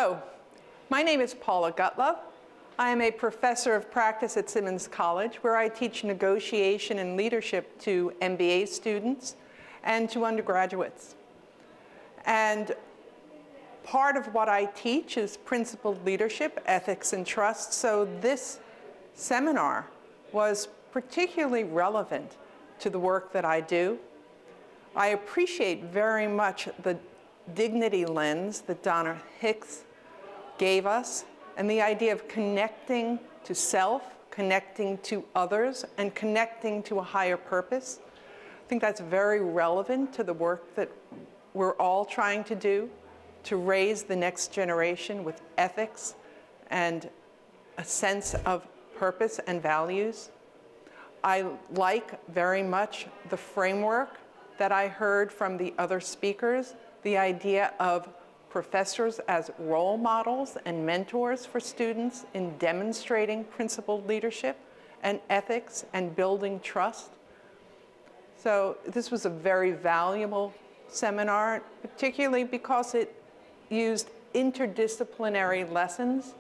Hello, my name is Paula Gutlu. I am a professor of practice at Simmons College, where I teach negotiation and leadership to MBA students and to undergraduates. And part of what I teach is principled leadership, ethics, and trust. So this seminar was particularly relevant to the work that I do. I appreciate very much the dignity lens that Donna Hicks gave us, and the idea of connecting to self, connecting to others, and connecting to a higher purpose. I think that's very relevant to the work that we're all trying to do to raise the next generation with ethics and a sense of purpose and values. I like very much the framework that I heard from the other speakers, the idea of professors as role models and mentors for students in demonstrating principled leadership and ethics and building trust. So this was a very valuable seminar, particularly because it used interdisciplinary lessons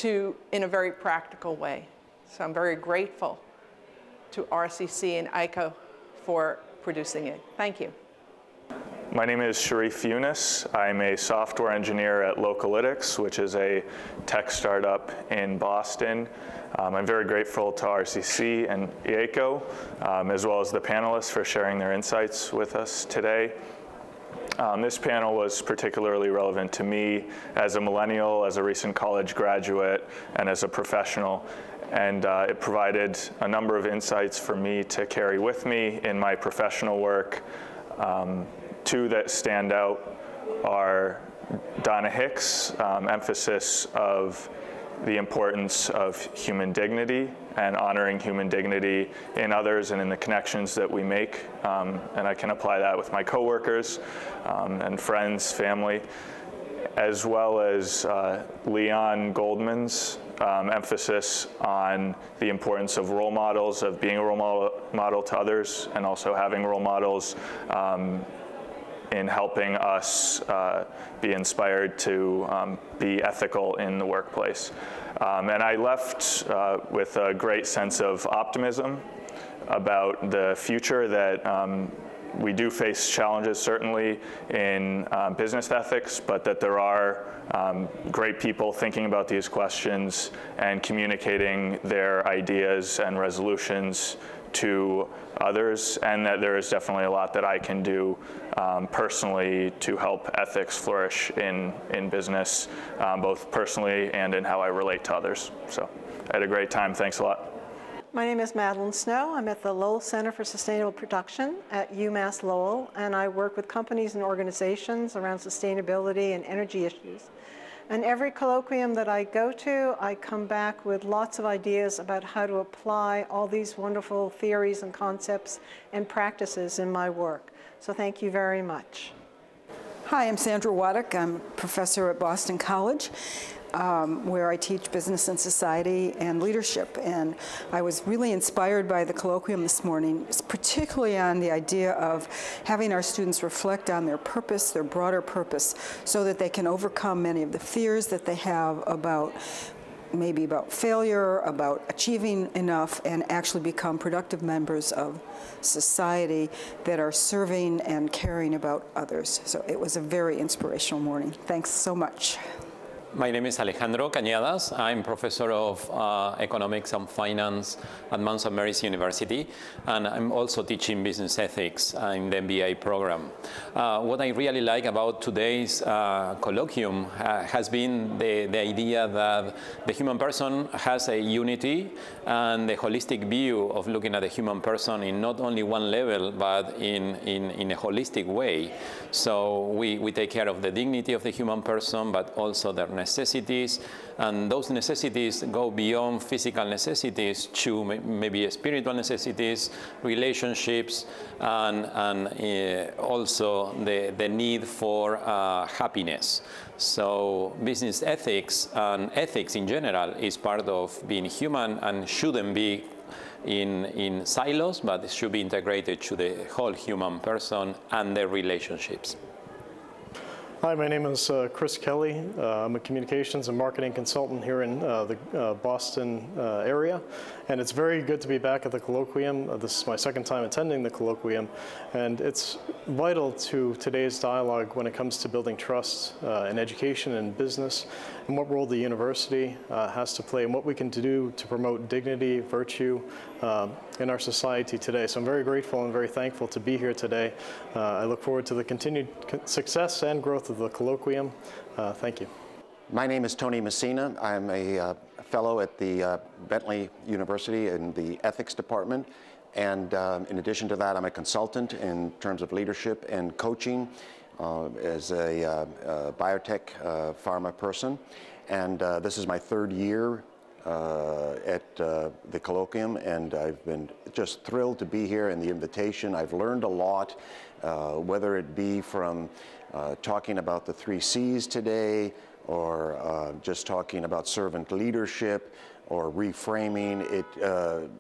in a very practical way. So I'm very grateful to RCC and IECO for producing it. Thank you. My name is Sharif Yunus. I'm a software engineer at Localytics, which is a tech startup in Boston. I'm very grateful to RCC and IECO, as well as the panelists for sharing their insights with us today. This panel was particularly relevant to me as a millennial, as a recent college graduate, and as a professional. And it provided a number of insights for me to carry with me in my professional work. Two that stand out are Donna Hicks' emphasis of the importance of human dignity and honoring human dignity in others and in the connections that we make. And I can apply that with my coworkers and friends, family, as well as Leon Goldman's emphasis on the importance of role models, of being a role model to others, and also having role models in helping us be inspired to be ethical in the workplace. And I left with a great sense of optimism about the future, that we do face challenges certainly in business ethics, but that there are great people thinking about these questions and communicating their ideas and resolutions to others, and that there is definitely a lot that I can do personally to help ethics flourish in business, both personally and in how I relate to others. So I had a great time. Thanks a lot. My name is Madeline Snow. I'm at the Lowell Center for Sustainable Production at UMass Lowell, and I work with companies and organizations around sustainability and energy issues. And every colloquium that I go to, I come back with lots of ideas about how to apply all these wonderful theories and concepts and practices in my work. So thank you very much. Hi, I'm Sandra Welcome. I'm a professor at Boston College, where I teach business and society and leadership. And I was really inspired by the colloquium this morning, particularly on the idea of having our students reflect on their purpose, their broader purpose, so that they can overcome many of the fears that they have about maybe about failure, about achieving enough, and actually become productive members of society that are serving and caring about others. So it was a very inspirational morning. Thanks so much. My name is Alejandro Cañadas. I'm professor of economics and finance at Mount St. Mary's University, and I'm also teaching business ethics in the MBA program. What I really like about today's colloquium has been the idea that the human person has a unity and the holistic view of looking at the human person in not only one level, but in a holistic way. So we take care of the dignity of the human person, but also their necessities, and those necessities go beyond physical necessities to maybe spiritual necessities, relationships, and also the need for happiness. So business ethics and ethics in general is part of being human and shouldn't be in silos, but it should be integrated to the whole human person and their relationships. Hi, my name is Chris Kelley. I'm a communications and marketing consultant here in the Boston area, and it's very good to be back at the Colloquium. This is my second time attending the Colloquium, and it's vital to today's dialogue when it comes to building trust in education and business, and what role the university has to play, and what we can do to promote dignity, virtue in our society today. So I'm very grateful and very thankful to be here today. I look forward to the continued success and growth of the Colloquium. Thank you. My name is Tony Messina. I'm a fellow at the Bentley University in the ethics department. And in addition to that, I'm a consultant in terms of leadership and coaching as a biotech pharma person. And this is my third year at the Colloquium, and I've been just thrilled to be here and the invitation. I've learned a lot, whether it be from talking about the 3 C's today, or just talking about servant leadership, or reframing. It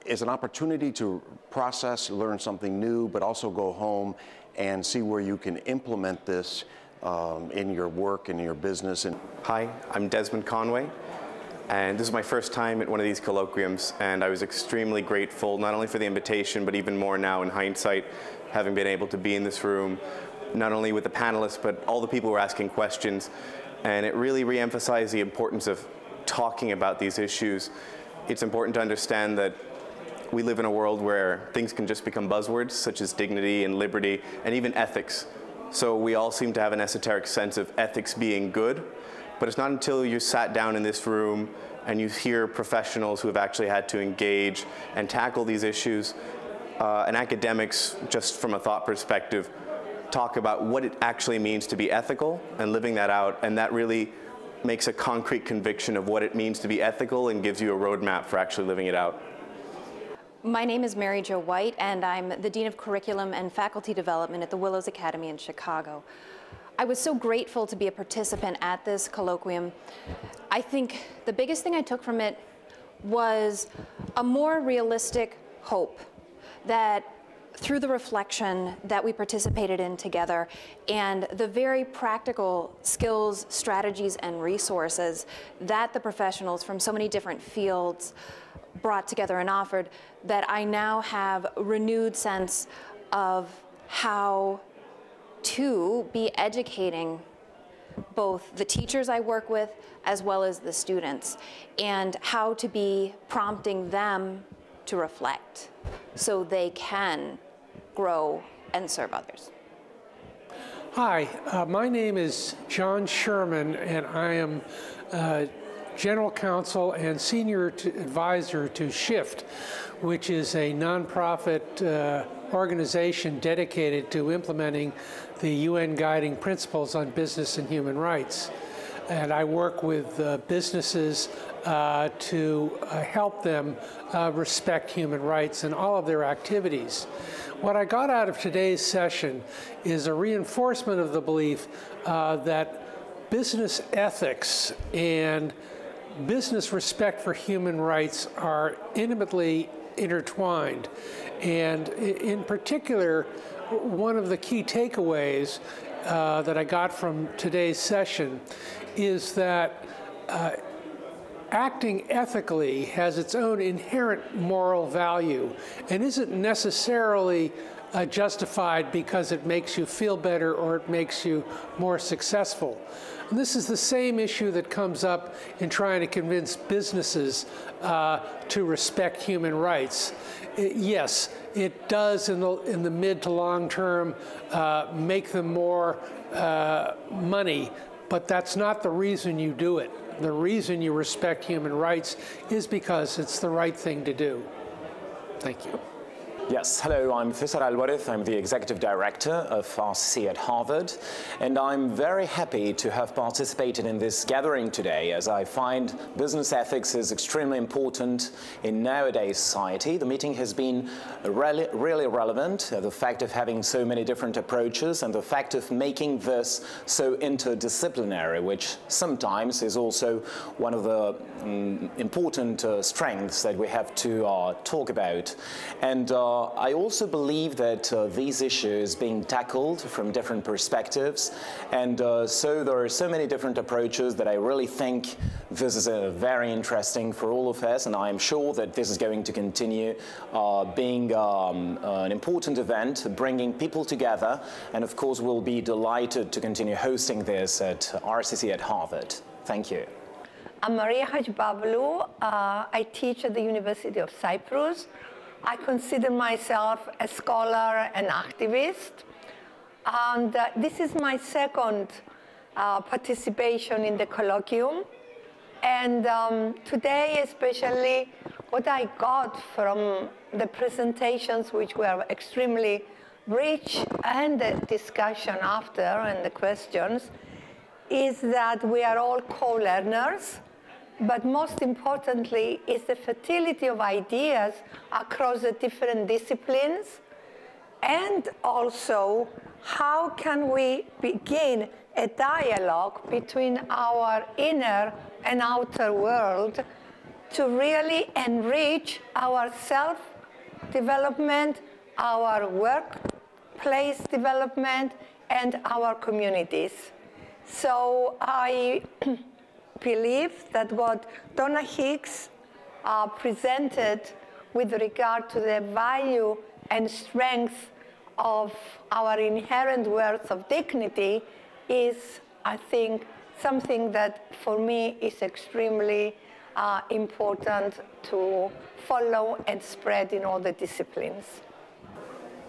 is an opportunity to process, learn something new, but also go home and see where you can implement this in your work, in your business. Hi, I'm Desmond Conway, and this is my first time at one of these colloquiums, and I was extremely grateful, not only for the invitation, but even more now in hindsight, having been able to be in this room, not only with the panelists, but all the people who were asking questions. And it really re-emphasized the importance of talking about these issues. It's important to understand that we live in a world where things can just become buzzwords, such as dignity and liberty, and even ethics. So we all seem to have an esoteric sense of ethics being good, but it's not until you sat down in this room and you hear professionals who have actually had to engage and tackle these issues, and academics, just from a thought perspective, talk about what it actually means to be ethical and living that out, and that really makes a concrete conviction of what it means to be ethical and gives you a roadmap for actually living it out. My name is Mary Jo White, and I'm the Dean of Curriculum and Faculty Development at the Willows Academy in Chicago. I was so grateful to be a participant at this colloquium. I think the biggest thing I took from it was a more realistic hope that through the reflection that we participated in together and the very practical skills, strategies, and resources that the professionals from so many different fields brought together and offered, that I now have a renewed sense of how to be educating both the teachers I work with as well as the students, and how to be prompting them to reflect so they can grow and serve others. Hi, my name is John Sherman, and I am General Counsel and Senior Advisor to SHIFT, which is a nonprofit organization dedicated to implementing the UN Guiding Principles on Business and Human Rights. And I work with businesses to help them respect human rights in all of their activities. What I got out of today's session is a reinforcement of the belief that business ethics and business respect for human rights are intimately intertwined. And in particular, one of the key takeaways that I got from today's session is that acting ethically has its own inherent moral value and isn't necessarily justified because it makes you feel better or it makes you more successful. And this is the same issue that comes up in trying to convince businesses to respect human rights. Yes, it does in the mid to long term make them more money, but that's not the reason you do it. The reason you respect human rights is because it's the right thing to do. Thank you. Yes, hello, I'm Faisal Al-Warith. I'm the Executive Director of RCC at Harvard, and I'm very happy to have participated in this gathering today, as I find business ethics is extremely important in nowadays society. The meeting has been really relevant, the fact of having so many different approaches and the fact of making this so interdisciplinary, which sometimes is also one of the important strengths that we have to talk about. And I also believe that these issues being tackled from different perspectives, and so there are so many different approaches that I really think this is very interesting for all of us, and I am sure that this is going to continue being an important event, bringing people together, and of course we'll be delighted to continue hosting this at RCC at Harvard. Thank you. I'm Maria Hajbablu. I teach at the University of Cyprus. I consider myself a scholar and activist. And this is my second participation in the colloquium. And today, especially, what I got from the presentations, which were extremely rich, and the discussion after and the questions, is that we are all co-learners. But most importantly is the fertility of ideas across the different disciplines, and also how can we begin a dialogue between our inner and outer world to really enrich our self-development, our workplace development, and our communities. So I believe that what Donna Hicks presented with regard to the value and strength of our inherent worth of dignity is, I think, something that for me is extremely important to follow and spread in all the disciplines.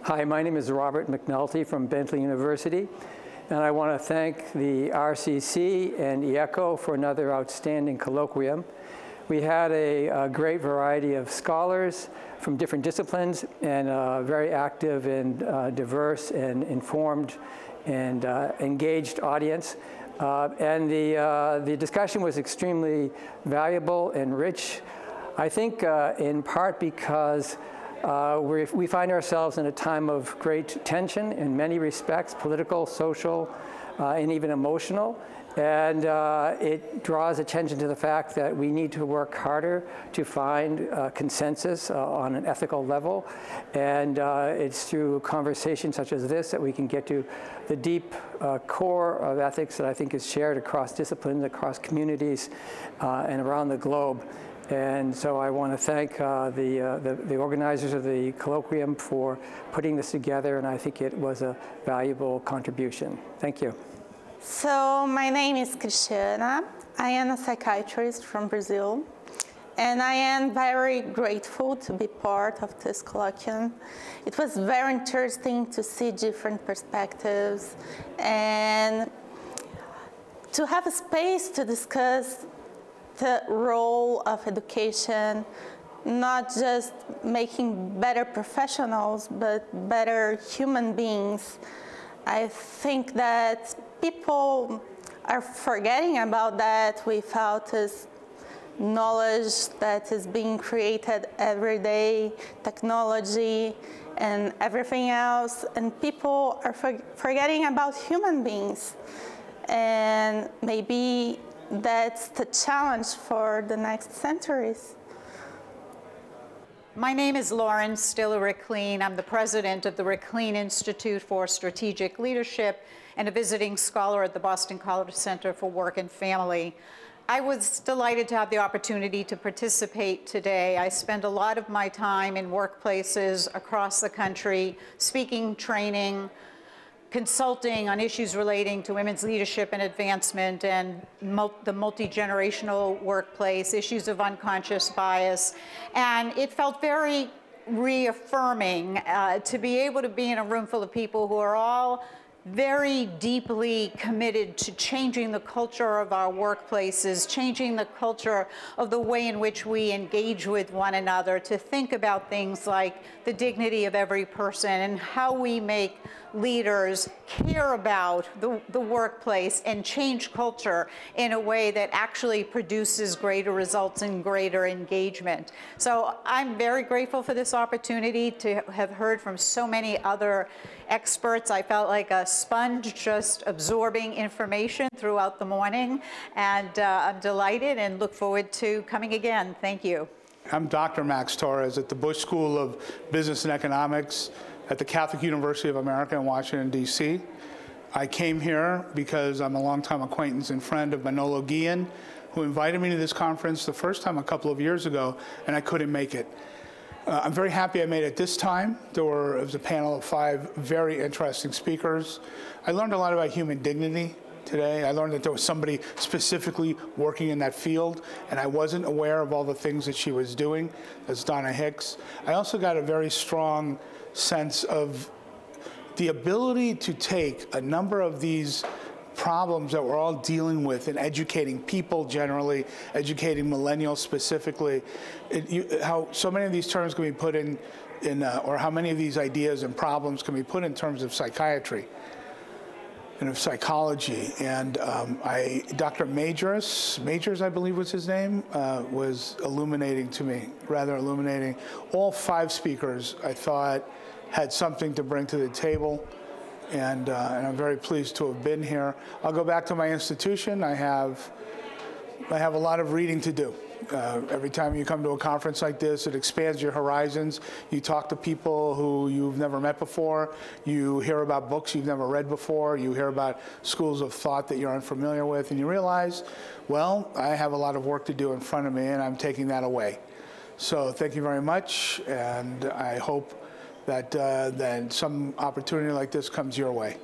Hi, my name is Robert McNulty from Bentley University. And I want to thank the RCC and IECO for another outstanding colloquium. We had a great variety of scholars from different disciplines, and a very active and diverse and informed and engaged audience. And the discussion was extremely valuable and rich, I think in part because we find ourselves in a time of great tension in many respects, political, social, and even emotional. And it draws attention to the fact that we need to work harder to find consensus on an ethical level. And it's through conversations such as this that we can get to the deep core of ethics that I think is shared across disciplines, across communities, and around the globe. And so I want to thank the organizers of the colloquium for putting this together, and I think it was a valuable contribution. Thank you. So my name is Kushina. I am a psychiatrist from Brazil, and I am very grateful to be part of this colloquium. It was very interesting to see different perspectives and to have a space to discuss the role of education, not just making better professionals, but better human beings. I think that people are forgetting about that without this knowledge that is being created every day, technology and everything else, and people are forgetting about human beings. And maybe that's the challenge for the next centuries. My name is Lauren Stiller-Rickleen. I'm the president of the Rickleen Institute for Strategic Leadership and a visiting scholar at the Boston College Center for Work and Family. I was delighted to have the opportunity to participate today. I spend a lot of my time in workplaces across the country, speaking, training, consulting on issues relating to women's leadership and advancement and the multi-generational workplace, issues of unconscious bias. And it felt very reaffirming to be able to be in a room full of people who are all very deeply committed to changing the culture of our workplaces, changing the culture of the way in which we engage with one another, to think about things like the dignity of every person and how we make leaders care about the workplace and change culture in a way that actually produces greater results and greater engagement. So I'm very grateful for this opportunity to have heard from so many other experts. I felt like a sponge just absorbing information throughout the morning, and I'm delighted and look forward to coming again. Thank you. I'm Dr. Max Torres at the Bush School of Business and Economics at the Catholic University of America in Washington, D.C. I came here because I'm a longtime acquaintance and friend of Manolo Guillen, who invited me to this conference the first time a couple of years ago, and I couldn't make it. I'm very happy I made it this time. It was a panel of 5 very interesting speakers. I learned a lot about human dignity today. I learned that there was somebody specifically working in that field, and I wasn't aware of all the things that she was doing. That's Donna Hicks. I also got a very strong sense of the ability to take a number of these problems that we're all dealing with in educating people generally, educating millennials specifically, how so many of these terms can be put in or how many of these ideas and problems can be put in terms of psychiatry and of psychology. And Dr. Majors, I believe was his name, was illuminating to me, rather illuminating. All 5 speakers, I thought, had something to bring to the table. And I'm very pleased to have been here. I'll go back to my institution. I have a lot of reading to do. Every time you come to a conference like this, it expands your horizons. You talk to people who you've never met before. You hear about books you've never read before. You hear about schools of thought that you're unfamiliar with. And you realize, well, I have a lot of work to do in front of me, and I'm taking that away. So thank you very much, and I hope that some opportunity like this comes your way.